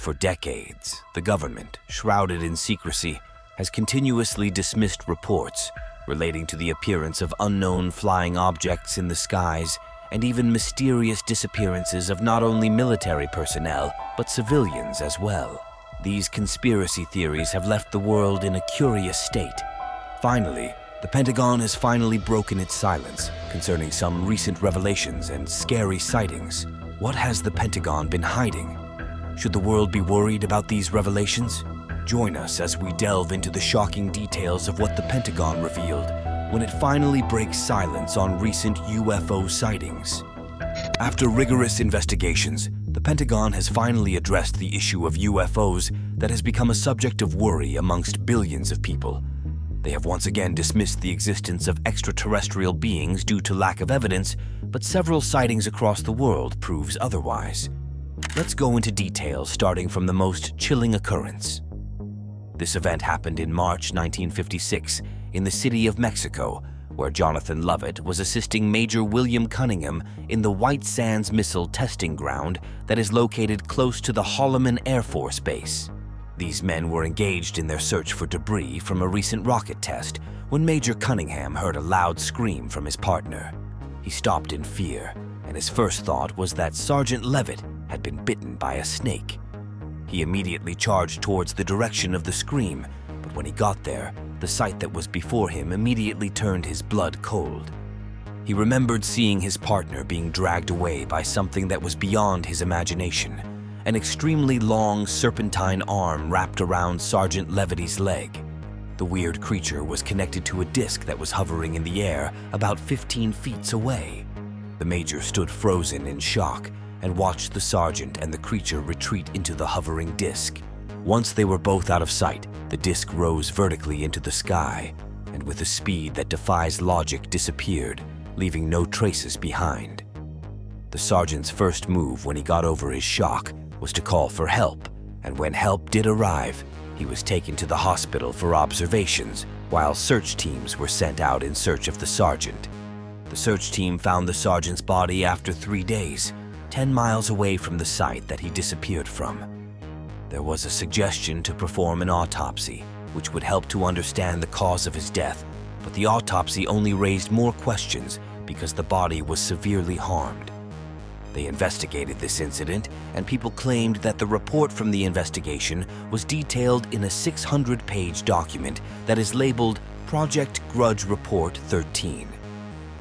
For decades, the government, shrouded in secrecy, has continuously dismissed reports relating to the appearance of unknown flying objects in the skies and even mysterious disappearances of not only military personnel, but civilians as well. These conspiracy theories have left the world in a curious state. Finally, the Pentagon has finally broken its silence concerning some recent revelations and scary sightings. What has the Pentagon been hiding? Should the world be worried about these revelations? Join us as we delve into the shocking details of what the Pentagon revealed when it finally breaks silence on recent UFO sightings. After rigorous investigations, the Pentagon has finally addressed the issue of UFOs that has become a subject of worry amongst billions of people. They have once again dismissed the existence of extraterrestrial beings due to lack of evidence, but several sightings across the world proves otherwise. Let's go into details starting from the most chilling occurrence. This event happened in March 1956 in the city of Mexico, where Jonathan Lovett was assisting Major William Cunningham in the White Sands Missile Testing Ground that is located close to the Holloman Air Force Base. These men were engaged in their search for debris from a recent rocket test when Major Cunningham heard a loud scream from his partner. He stopped in fear, and his first thought was that Sergeant Levitt had been bitten by a snake. He immediately charged towards the direction of the scream, but when he got there, the sight that was before him immediately turned his blood cold. He remembered seeing his partner being dragged away by something that was beyond his imagination, an extremely long serpentine arm wrapped around Sergeant Levity's leg. The weird creature was connected to a disc that was hovering in the air about 15 feet away. The major stood frozen in shock and watched the sergeant and the creature retreat into the hovering disc. Once they were both out of sight, the disc rose vertically into the sky and with a speed that defies logic disappeared, leaving no traces behind. The sergeant's first move when he got over his shock was to call for help, and when help did arrive, he was taken to the hospital for observations while search teams were sent out in search of the sergeant. The search team found the sergeant's body after 3 days, 10 miles away from the site that he disappeared from. There was a suggestion to perform an autopsy, which would help to understand the cause of his death, but the autopsy only raised more questions because the body was severely harmed. They investigated this incident, and people claimed that the report from the investigation was detailed in a 600-page document that is labeled Project Grudge Report 13.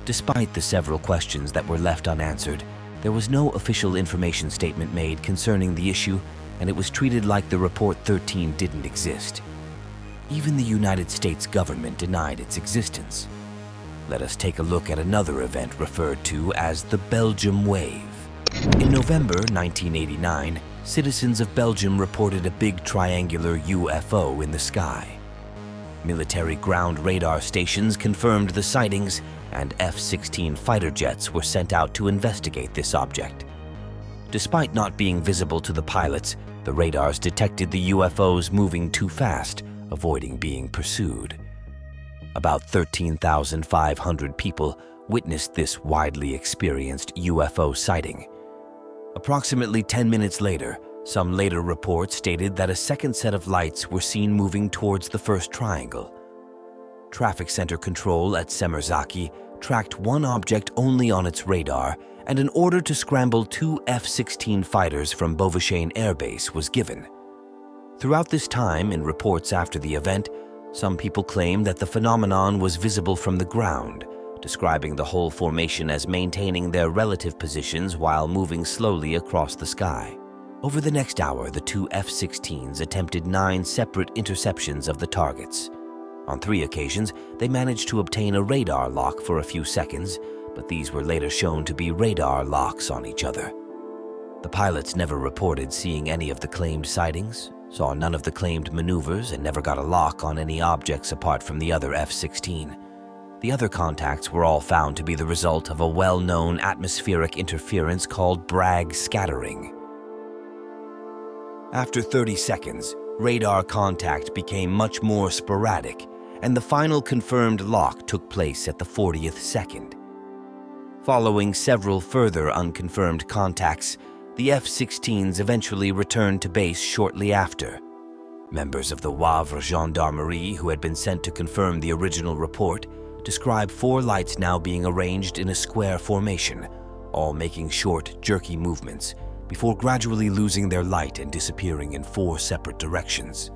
Despite the several questions that were left unanswered, there was no official information statement made concerning the issue, and it was treated like the Report 13 didn't exist. Even the United States government denied its existence. Let us take a look at another event referred to as the Belgium Wave. In November 1989, citizens of Belgium reported a big triangular UFO in the sky. Military ground radar stations confirmed the sightings, and F-16 fighter jets were sent out to investigate this object. Despite not being visible to the pilots, the radars detected the UFOs moving too fast, avoiding being pursued. About 13,500 people witnessed this widely experienced UFO sighting. Approximately 10 minutes later, some later reports stated that a second set of lights were seen moving towards the first triangle. Traffic center control at Semerzaki tracked one object only on its radar, and an order to scramble 2 F-16 fighters from Beauvais Air Base was given. Throughout this time, in reports after the event, some people claim that the phenomenon was visible from the ground, describing the whole formation as maintaining their relative positions while moving slowly across the sky. Over the next hour, the 2 F-16s attempted 9 separate interceptions of the targets. On 3 occasions, they managed to obtain a radar lock for a few seconds, but these were later shown to be radar locks on each other. The pilots never reported seeing any of the claimed sightings, saw none of the claimed maneuvers, and never got a lock on any objects apart from the other F-16. The other contacts were all found to be the result of a well-known atmospheric interference called Bragg scattering. After 30 seconds, radar contact became much more sporadic, and the final confirmed lock took place at the 40th second. Following several further unconfirmed contacts, the F-16s eventually returned to base shortly after. Members of the Wavre Gendarmerie who had been sent to confirm the original report describe 4 lights now being arranged in a square formation, all making short, jerky movements before gradually losing their light and disappearing in 4 separate directions.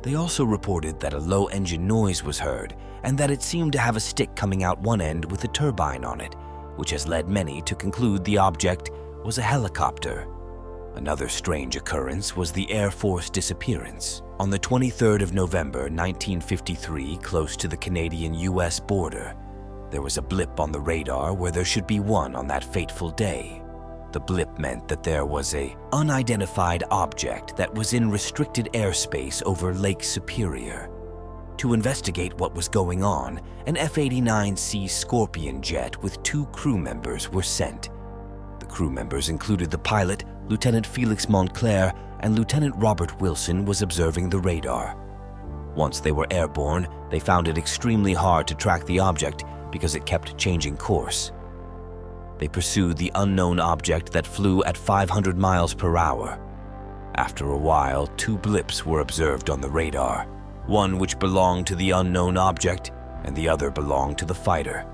They also reported that a low engine noise was heard and that it seemed to have a stick coming out one end with a turbine on it, which has led many to conclude the object was a helicopter. Another strange occurrence was the Air Force disappearance. On the 23rd of November 1953, close to the Canadian-US border, there was a blip on the radar where there should be one on that fateful day. The blip meant that there was an unidentified object that was in restricted airspace over Lake Superior. To investigate what was going on, an F-89C Scorpion jet with 2 crew members were sent. The crew members included the pilot, Lieutenant Felix Montclair, and Lieutenant Robert Wilson was observing the radar. Once they were airborne, they found it extremely hard to track the object because it kept changing course. They pursued the unknown object that flew at 500 miles per hour. After a while, 2 blips were observed on the radar, one which belonged to the unknown object and the other belonged to the fighter.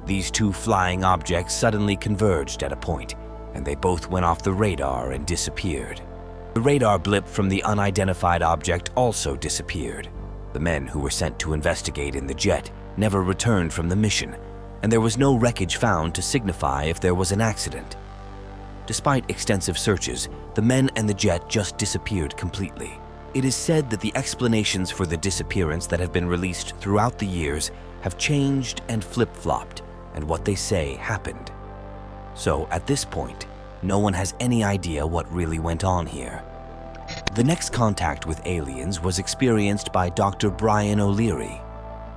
These 2 flying objects suddenly converged at a point, and they both went off the radar and disappeared. The radar blip from the unidentified object also disappeared. The men who were sent to investigate in the jet never returned from the mission, and there was no wreckage found to signify if there was an accident. Despite extensive searches, the men and the jet just disappeared completely. It is said that the explanations for the disappearance that have been released throughout the years have changed and flip-flopped, and what they say happened. So at this point, no one has any idea what really went on here. The next contact with aliens was experienced by Dr. Brian O'Leary.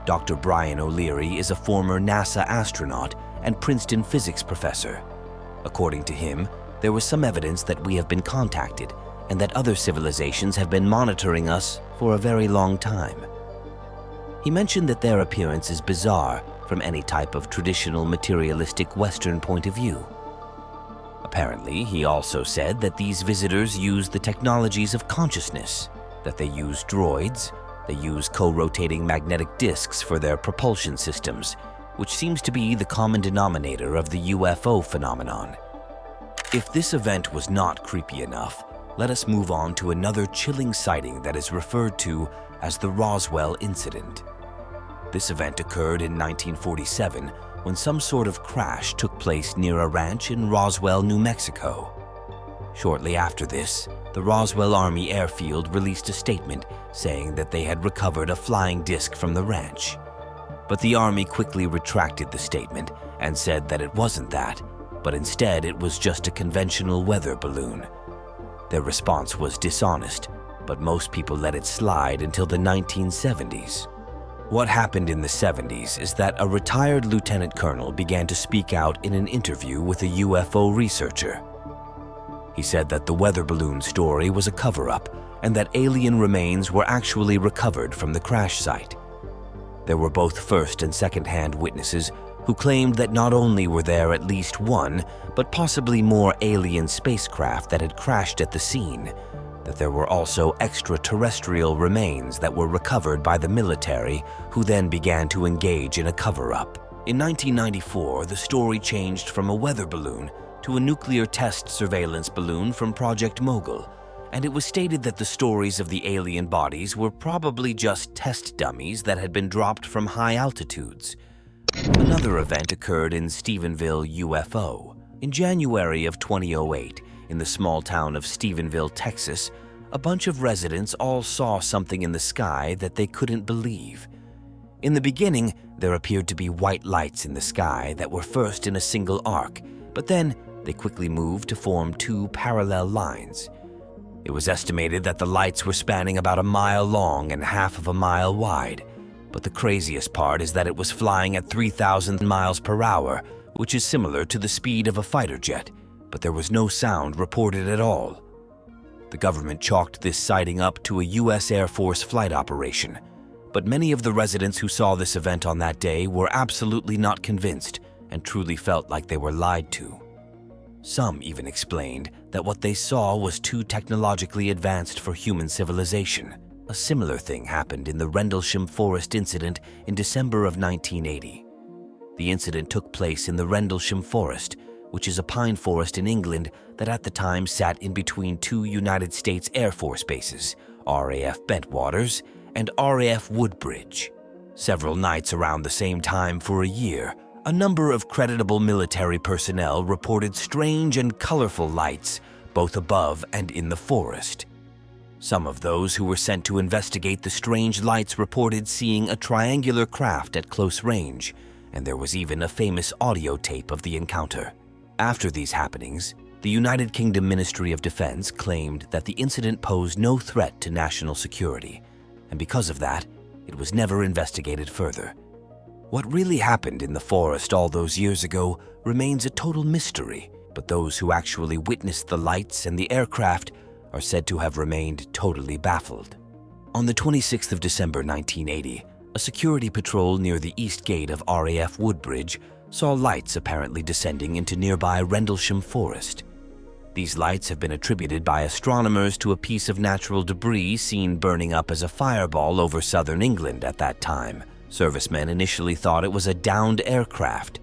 Dr. Brian O'Leary is a former NASA astronaut and Princeton physics professor. According to him, there was some evidence that we have been contacted and that other civilizations have been monitoring us for a very long time. He mentioned that their appearance is bizarre from any type of traditional materialistic Western point of view. Apparently, he also said that these visitors use the technologies of consciousness, that they use droids, they use co-rotating magnetic disks for their propulsion systems, which seems to be the common denominator of the UFO phenomenon. If this event was not creepy enough, let us move on to another chilling sighting that is referred to as the Roswell incident. This event occurred in 1947 when some sort of crash took place near a ranch in Roswell, New Mexico. Shortly after this, the Roswell Army Airfield released a statement saying that they had recovered a flying disc from the ranch. But the Army quickly retracted the statement and said that it wasn't that, but instead it was just a conventional weather balloon. Their response was dishonest, but most people let it slide until the 1970s. What happened in the 70s is that a retired lieutenant colonel began to speak out in an interview with a UFO researcher. He said that the weather balloon story was a cover-up and that alien remains were actually recovered from the crash site. There were both first and second-hand witnesses who claimed that not only were there at least one, but possibly more alien spacecraft that had crashed at the scene, that there were also extraterrestrial remains that were recovered by the military, who then began to engage in a cover-up. In 1994, the story changed from a weather balloon to a nuclear test surveillance balloon from Project Mogul, and it was stated that the stories of the alien bodies were probably just test dummies that had been dropped from high altitudes. Another event occurred in Stephenville, UFO. In January of 2008, in the small town of Stephenville, Texas, a bunch of residents all saw something in the sky that they couldn't believe. In the beginning, there appeared to be white lights in the sky that were first in a single arc, but then they quickly moved to form 2 parallel lines. It was estimated that the lights were spanning about a mile long and half of a mile wide, but the craziest part is that it was flying at 3,000 miles per hour, which is similar to the speed of a fighter jet, but there was no sound reported at all. The government chalked this sighting up to a U.S. Air Force flight operation, but many of the residents who saw this event on that day were absolutely not convinced and truly felt like they were lied to. Some even explained that what they saw was too technologically advanced for human civilization. A similar thing happened in the Rendlesham Forest incident in December of 1980. The incident took place in the Rendlesham Forest, which is a pine forest in England that at the time sat in between two United States Air Force bases, RAF Bentwaters and RAF Woodbridge. Several nights around the same time for a year, a number of creditable military personnel reported strange and colorful lights both above and in the forest. Some of those who were sent to investigate the strange lights reported seeing a triangular craft at close range, and there was even a famous audio tape of the encounter. After these happenings, the United Kingdom Ministry of Defense claimed that the incident posed no threat to national security, and because of that, it was never investigated further. What really happened in the forest all those years ago remains a total mystery, but those who actually witnessed the lights and the aircraft are said to have remained totally baffled. On the 26th of December 1980, a security patrol near the east gate of RAF Woodbridge saw lights apparently descending into nearby Rendlesham Forest. These lights have been attributed by astronomers to a piece of natural debris seen burning up as a fireball over southern England at that time. Servicemen initially thought it was a downed aircraft.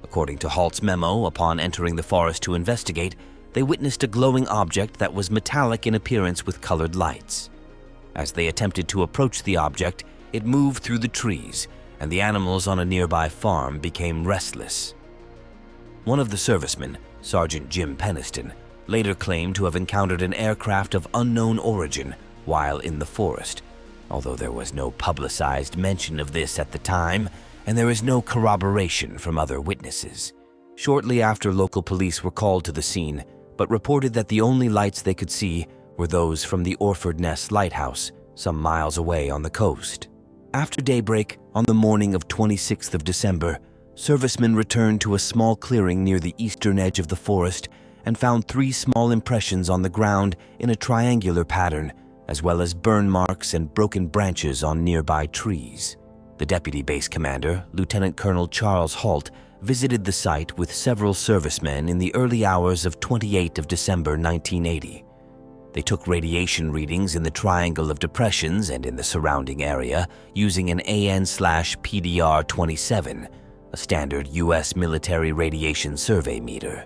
According to Halt's memo, upon entering the forest to investigate, they witnessed a glowing object that was metallic in appearance with colored lights. As they attempted to approach the object, it moved through the trees, and the animals on a nearby farm became restless. One of the servicemen, Sergeant Jim Peniston, later claimed to have encountered an aircraft of unknown origin while in the forest, although there was no publicized mention of this at the time, and there is no corroboration from other witnesses. Shortly after, local police were called to the scene, but reported that the only lights they could see were those from the Orford Ness Lighthouse, some miles away on the coast. After daybreak, on the morning of 26th of December, servicemen returned to a small clearing near the eastern edge of the forest and found 3 small impressions on the ground in a triangular pattern, as well as burn marks and broken branches on nearby trees. The deputy base commander, Lieutenant Colonel Charles Halt, visited the site with several servicemen in the early hours of 28th of December 1980. They took radiation readings in the Triangle of Depressions and in the surrounding area using an AN/PDR-27, a standard U.S. military radiation survey meter.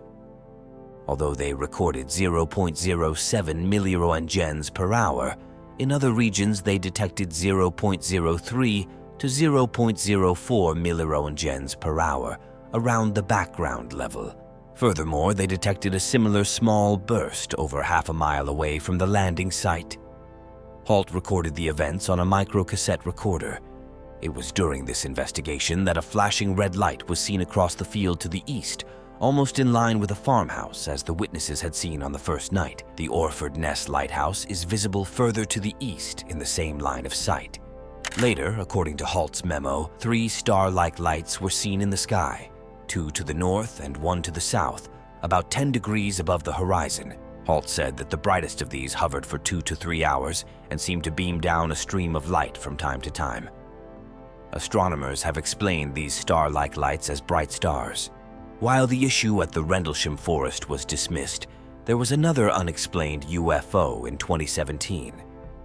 Although they recorded 0.07 milliroentgens per hour, in other regions they detected 0.03 to 0.04 milliroentgens per hour, around the background level. Furthermore, they detected a similar small burst over half a mile away from the landing site. Halt recorded the events on a microcassette recorder. It was during this investigation that a flashing red light was seen across the field to the east, almost in line with a farmhouse as the witnesses had seen on the first night. The Orford Ness Lighthouse is visible further to the east in the same line of sight. Later, according to Halt's memo, 3 star-like lights were seen in the sky, 2 to the north and 1 to the south, about 10 degrees above the horizon. Halt said that the brightest of these hovered for 2 to 3 hours and seemed to beam down a stream of light from time to time. Astronomers have explained these star-like lights as bright stars. While the issue at the Rendlesham Forest was dismissed, there was another unexplained UFO in 2017.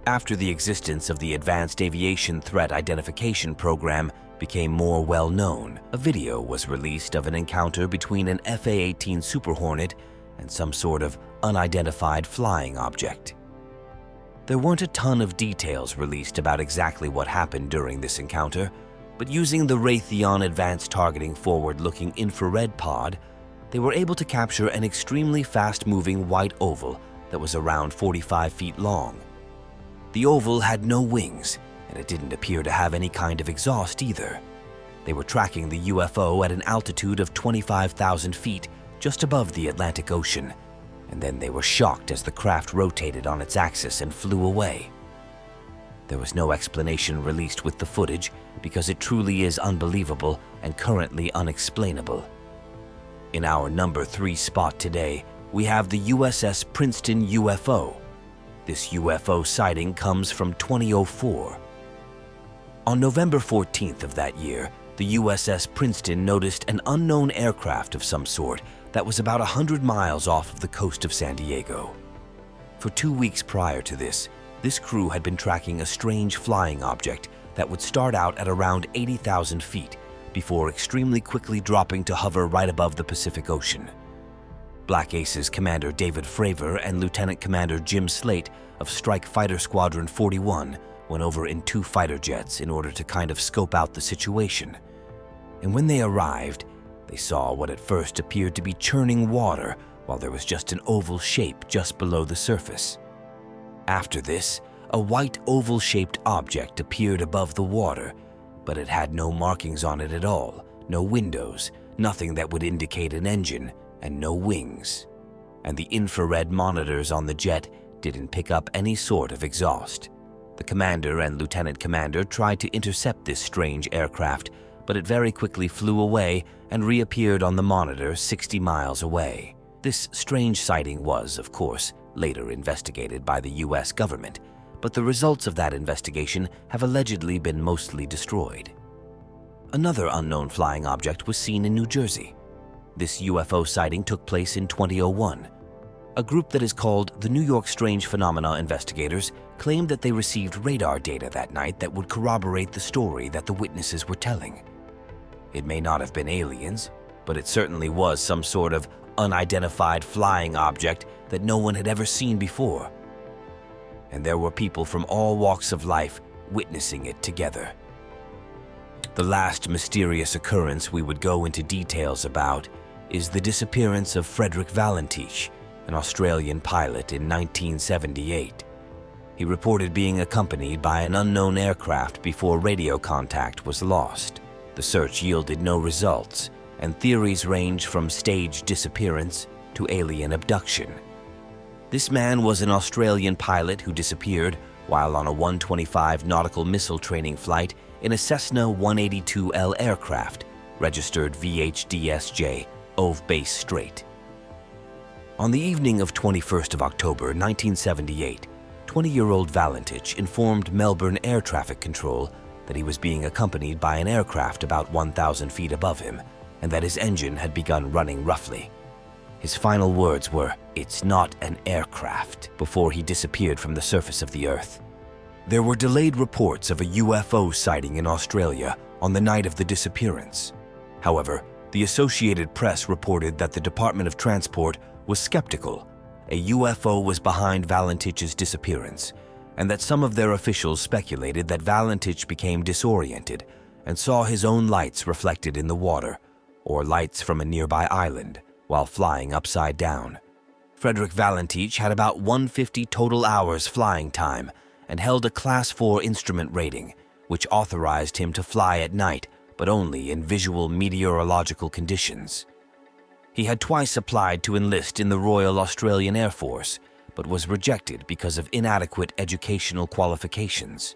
After the existence of the Advanced Aviation Threat Identification Program became more well-known, a video was released of an encounter between an FA-18 Super Hornet and some sort of unidentified flying object. There weren't a ton of details released about exactly what happened during this encounter, but using the Raytheon Advanced Targeting Forward-Looking Infrared Pod, they were able to capture an extremely fast-moving white oval that was around 45 feet long. The oval had no wings, and it didn't appear to have any kind of exhaust either. They were tracking the UFO at an altitude of 25,000 feet just above the Atlantic Ocean, and then they were shocked as the craft rotated on its axis and flew away. There was no explanation released with the footage because it truly is unbelievable and currently unexplainable. In our number 3 spot today, we have the USS Princeton UFO. This UFO sighting comes from 2004. On November 14th of that year, the USS Princeton noticed an unknown aircraft of some sort that was about 100 miles off of the coast of San Diego. For 2 weeks prior to this crew had been tracking a strange flying object that would start out at around 80,000 feet before extremely quickly dropping to hover right above the Pacific Ocean. Black Ace's Commander David Fravor and Lieutenant Commander Jim Slate of Strike Fighter Squadron 41 went over in 2 fighter jets in order to kind of scope out the situation. And when they arrived, they saw what at first appeared to be churning water while there was just an oval shape just below the surface. After this, a white oval-shaped object appeared above the water, but it had no markings on it at all, no windows, nothing that would indicate an engine, and no wings. And the infrared monitors on the jet didn't pick up any sort of exhaust. The commander and lieutenant commander tried to intercept this strange aircraft, but it very quickly flew away and reappeared on the monitor 60 miles away. This strange sighting was, of course, later investigated by the US government, but the results of that investigation have allegedly been mostly destroyed. Another unknown flying object was seen in New Jersey. This UFO sighting took place in 2001. A group that is called the New York Strange Phenomena Investigators claimed that they received radar data that night that would corroborate the story that the witnesses were telling. It may not have been aliens, but it certainly was some sort of unidentified flying object that no one had ever seen before. And there were people from all walks of life witnessing it together. The last mysterious occurrence we would go into details about is the disappearance of Frederick Valentich, an Australian pilot, in 1978. He reported being accompanied by an unknown aircraft before radio contact was lost. The search yielded no results, and theories range from staged disappearance to alien abduction. This man was an Australian pilot who disappeared while on a 125 nautical missile training flight in a Cessna 182L aircraft, registered VHDSJ, Ove Base Strait. On the evening of 21st of October 1978, 20-year-old Valentich informed Melbourne Air Traffic Control that he was being accompanied by an aircraft about 1,000 feet above him and that his engine had begun running roughly. His final words were, "It's not an aircraft," before he disappeared from the surface of the Earth. There were delayed reports of a UFO sighting in Australia on the night of the disappearance. However, the Associated Press reported that the Department of Transport was skeptical. A UFO was behind Valentich's disappearance, and that some of their officials speculated that Valentich became disoriented and saw his own lights reflected in the water, or lights from a nearby island, while flying upside down. Frederick Valentich had about 150 total hours flying time and held a Class 4 instrument rating, which authorized him to fly at night, but only in visual meteorological conditions. He had twice applied to enlist in the Royal Australian Air Force, but was rejected because of inadequate educational qualifications.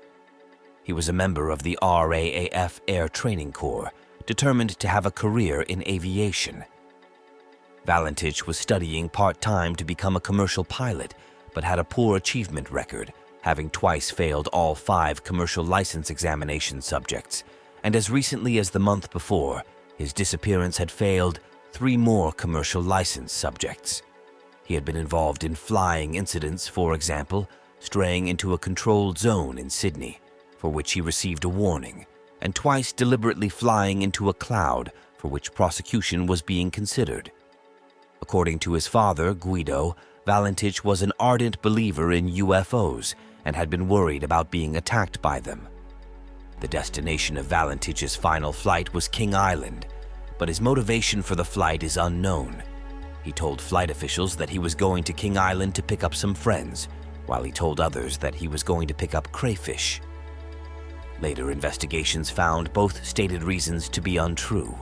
He was a member of the RAAF Air Training Corps, determined to have a career in aviation. Valentich was studying part-time to become a commercial pilot, but had a poor achievement record, having twice failed all 5 commercial license examination subjects, and as recently as the month before, his disappearance had failed 3 more commercial license subjects. He had been involved in flying incidents, for example, straying into a controlled zone in Sydney, for which he received a warning, and twice deliberately flying into a cloud, for which prosecution was being considered. According to his father, Guido, Valentich was an ardent believer in UFOs and had been worried about being attacked by them. The destination of Valentich's final flight was King Island, but his motivation for the flight is unknown. He told flight officials that he was going to King Island to pick up some friends, while he told others that he was going to pick up crayfish. Later investigations found both stated reasons to be untrue.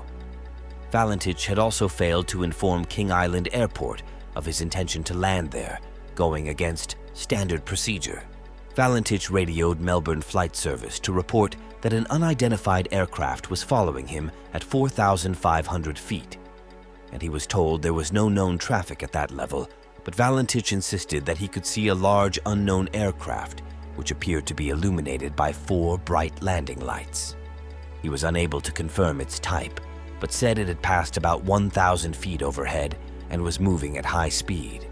Valentich had also failed to inform King Island Airport of his intention to land there, going against standard procedure. Valentich radioed Melbourne Flight Service to report that an unidentified aircraft was following him at 4,500 feet, and he was told there was no known traffic at that level, but Valentich insisted that he could see a large unknown aircraft, which appeared to be illuminated by 4 bright landing lights. He was unable to confirm its type, but said it had passed about 1,000 feet overhead and was moving at high speed.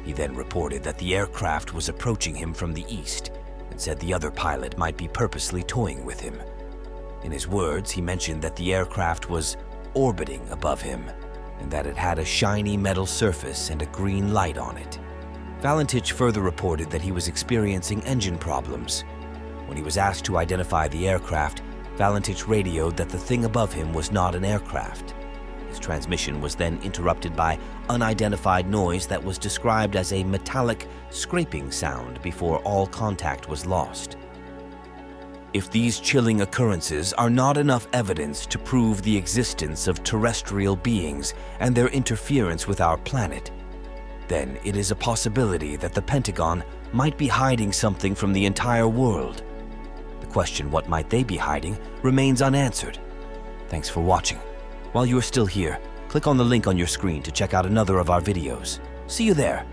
He then reported that the aircraft was approaching him from the east and said the other pilot might be purposely toying with him. In his words, he mentioned that the aircraft was orbiting above him and that it had a shiny metal surface and a green light on it. Valentich further reported that he was experiencing engine problems. When he was asked to identify the aircraft, Valentich radioed that the thing above him was not an aircraft. His transmission was then interrupted by unidentified noise that was described as a metallic scraping sound before all contact was lost. If these chilling occurrences are not enough evidence to prove the existence of terrestrial beings and their interference with our planet, then it is a possibility that the Pentagon might be hiding something from the entire world. The question, what might they be hiding, remains unanswered. Thanks for watching. While you are still here, click on the link on your screen to check out another of our videos. See you there.